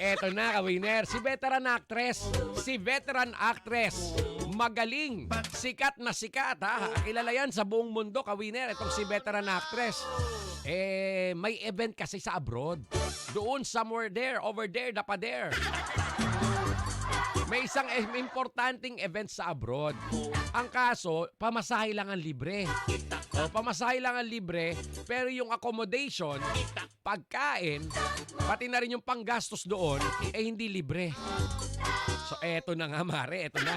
Eto na, ka-winner. Si veteran actress. Magaling. Sikat na sikat, ha? Kilala yan sa buong mundo, ka-winner. Itong si veteran actress. May event kasi sa abroad. Doon, somewhere there, over there, dapader. May isang importanteng event sa abroad. Ang kaso, pamasahe lang ang libre. Pamasahe lang ang libre, pero yung accommodation, pagkain, pati na rin yung panggastos doon, hindi libre. So, eto na nga, mare, eto na.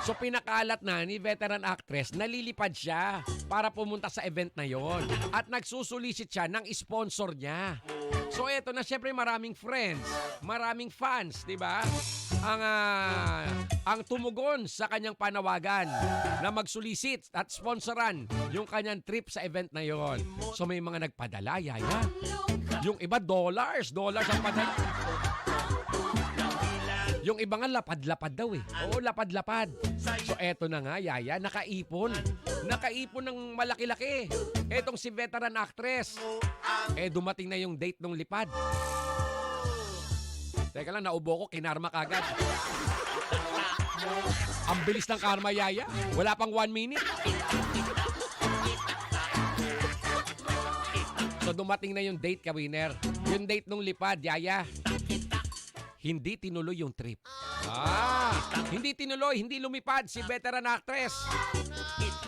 So, pinakalat na ni veteran actress, nalilipad siya para pumunta sa event na yon. At nagsusulisit siya ng sponsor niya. So, eto na, syempre maraming friends, maraming fans, di ba? Ang tumugon sa kanyang panawagan na magsulisit at sponsoran yung kanyang trip sa event na yon. So, may mga nagpadala, yaya. Yung iba, dollars ang padala. Yung iba nga lapad-lapad daw eh. Oo, lapad-lapad. So eto na nga, yaya, nakaipon. Nakaipon ng malaki-laki. Etong si veteran actress. Dumating na yung date ng lipad. Teka lang, naubo ko, kinarma kagad. Ang bilis ng karma, yaya. Wala pang 1 minute. So dumating na yung date, ka-winner. Yung date ng lipad, yaya. Hindi tinuloy yung trip. Hindi tinuloy, hindi lumipad si veteran actress.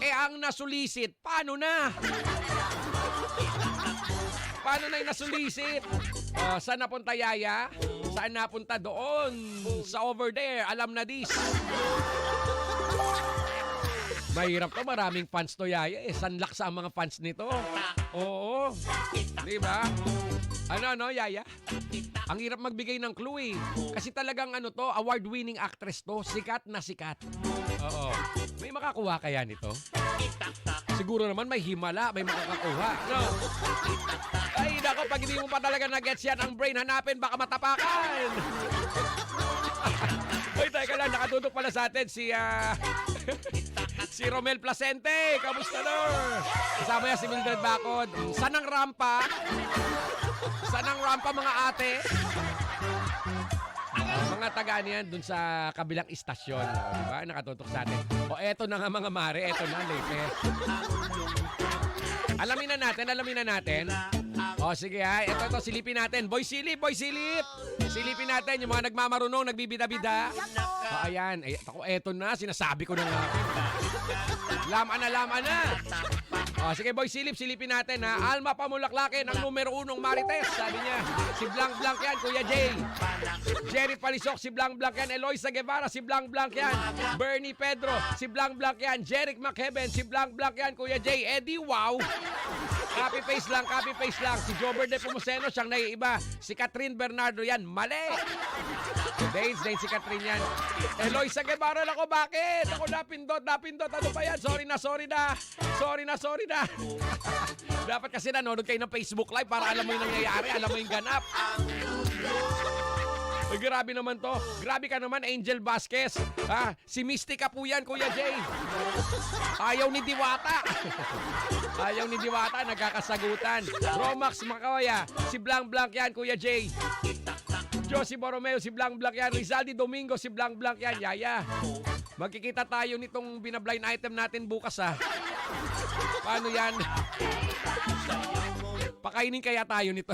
Ang nasulisit, paano na? Paano na yung nasulisit? Saan napunta, yaya? Saan napunta? Doon. Sa over there. Alam na this. Mahirap to. Maraming fans to, yaya. Sanlak sa mga fans nito. Oo. Di ba? Ano, yaya? Ang hirap magbigay ng clue eh. Kasi talagang award-winning actress to. Sikat na sikat. Oo. May makakuha kaya nito? Siguro naman may himala, may makakakuha. No? Ay, nako, pag hindi mo pa talaga na-gets yan ang brain, hanapin, baka matapakan. Ay, teka lang, nakatutok pala sa atin si Romel Placente. Kamusta, Lord? Kasama niya si Mildred Bacod. Saan ang rampa? Saan ang rampa, mga ate? Mga taga niyan dun sa kabilang istasyon. Diba? Nakatutok sa atin. Eto na nga, mga mare. Eto na, latest. Alamin na natin. Sige ha. Ito, silipin natin. Boy silip. Silipin natin yung mga nagmamarunong, nagbibida-bida. Ayan. Eto na, sinasabi ko na nga. Laman na. Sige, boy, silipin natin ha. Alma Pamulaklakin, ang numero 1 Marites. Sabi niya, si Blanc yan, Kuya Jay. Jerry Palisok, si Blanc yan. Eloisa Guevara, si Blanc yan. Bernie Pedro, si Blanc yan. Jeric McHeben, si Blanc yan, Kuya Jay. Eddie, wow. Copy paste lang. Si Jobber de Pumuseno, siyang naiiba. Si Catherine Bernardo yan, mali. Days, si Catherine yan. Eloisa Guevara, ako bakit? Ako napindot. Ano ba yan? Sorry na. Dapat kasi nanonood kayo ng Facebook Live para alam mo yung nangyayari, alam mo yung ganap. Ay, grabe naman to. Grabe ka naman, Angel Vasquez. Si Mystica po yan, Kuya Jay. Ayaw ni Diwata, nagkakasagutan. Romax Macawaya, si Blanc yan, Kuya Jay. Josie Borromeo, si Blanc yan. Rizaldi Domingo, si Blanc yan. Yaya, magkikita tayo nitong binablind item natin bukas Paano yan? Pakainin kaya tayo nito.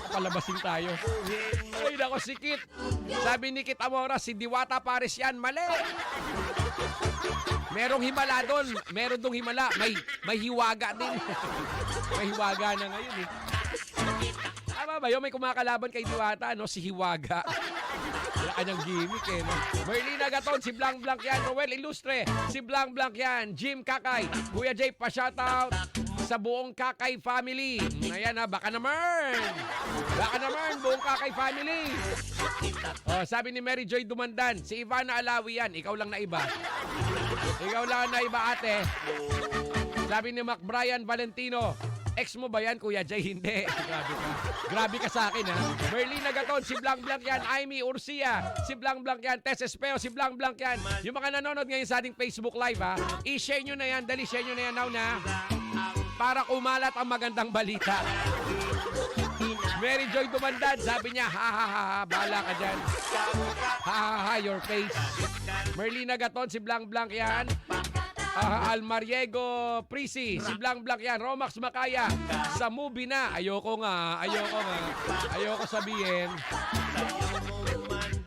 Palabasin tayo. Ay, nako, si Kit. Sabi ni Kit Amora, si Diwata Pares yan. Mali. Merong himala doon. Meron dong himala. May hiwaga din. May hiwaga na ngayon eh. Tama ba yun? May kumakalaban kay Diwata, si Hiwaga. Wala kanyang gimmick no? Merlina Gaton, si Blanc yan. Roel Ilustre, si Blanc yan. Jim Kakay, Kuya Jay, pa-shoutout sa buong Kakay family. Ayan baka naman, buong Kakay family. Sabi ni Mary Joy Dumandan, si Ivana Alawi yan. Ikaw lang na iba, ate. Sabi ni Mac Brian Valentino, ex mo ba yan, Kuya Jay? Hindi. Grabe ka sa akin, Merlina Gaton, si Blanc yan. Amy Ursia, si Blanc yan. Tess Espeo, si Blanc yan. Yung mga nanonood ngayon sa ating Facebook Live, i-share nyo na yan. Dali, share nyo na yan now na. Para kumalat ang magandang balita. Mary Joy Dumandan, sabi niya, ha ha ha ha, bahala ka dyan. Ha ha ha, your face. Merlina Gaton, si Blanc Blanc yan. Almariego Prisi, si Blanc Blanc yan. Romax Makaya, sa movie na. Ayoko sabihin.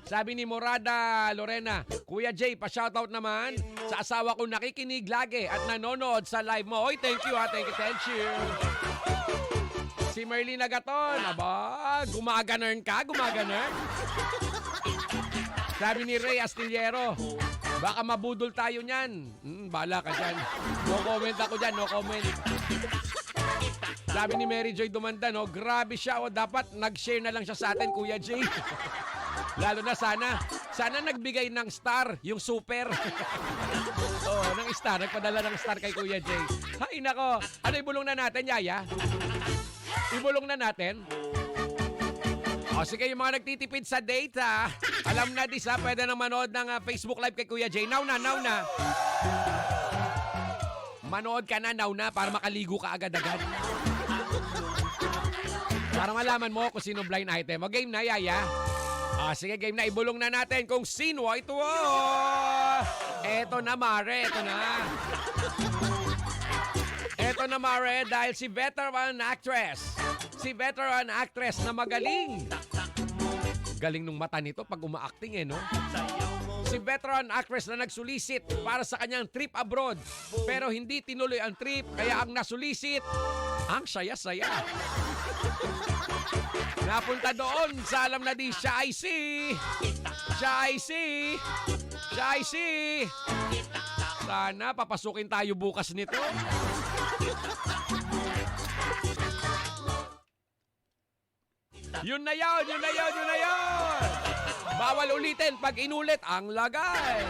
Sabi ni Morada Lorena, Kuya Jay, pa-shoutout naman sa asawa ko nakikinig lagi at nanonood sa live mo. Oy, thank you ha, thank you. Si Merlina Gaton, aba, gumaganern ka, gumaganern. Sabi ni Ray Astillero, baka mabudol tayo niyan. Bala ka dyan. No comment ako dyan, no comment. Sabi ni Mary Joy Dumanda, no, grabe siya. O, dapat nag-share na lang siya sa atin, Kuya Jay. Lalo na sana nagbigay ng star, yung super. Oo, ng star. Nagpadala ng star kay Kuya Jay. Hay nako, ano ibulong na natin, Yaya? Ibulong na natin? O sige, yung mga nagtitipid sa data, alam na dis ha, pwede nang manood ng Facebook Live kay Kuya Jay. Now na. Manood ka na, now na, para makaligo ka agad-agad. Para malaman mo kung sino blind item. O game na, Yaya. Sige, game na. Ibulong na natin kung sino ito. Eto na, Mare. Eto na, Mare, dahil si veteran actress. Si veteran actress na magaling. Galing nung mata nito pag uma-acting no? Si veteran actress na nagsulisit para sa kanyang trip abroad. Pero hindi tinuloy ang trip, kaya ang nasulisit, ang saya-saya. Napunta doon sa alam na di siya ay si. Sana papasukin tayo bukas nito. Yun na yun. Bawal ulitin pag inulit ang lagay.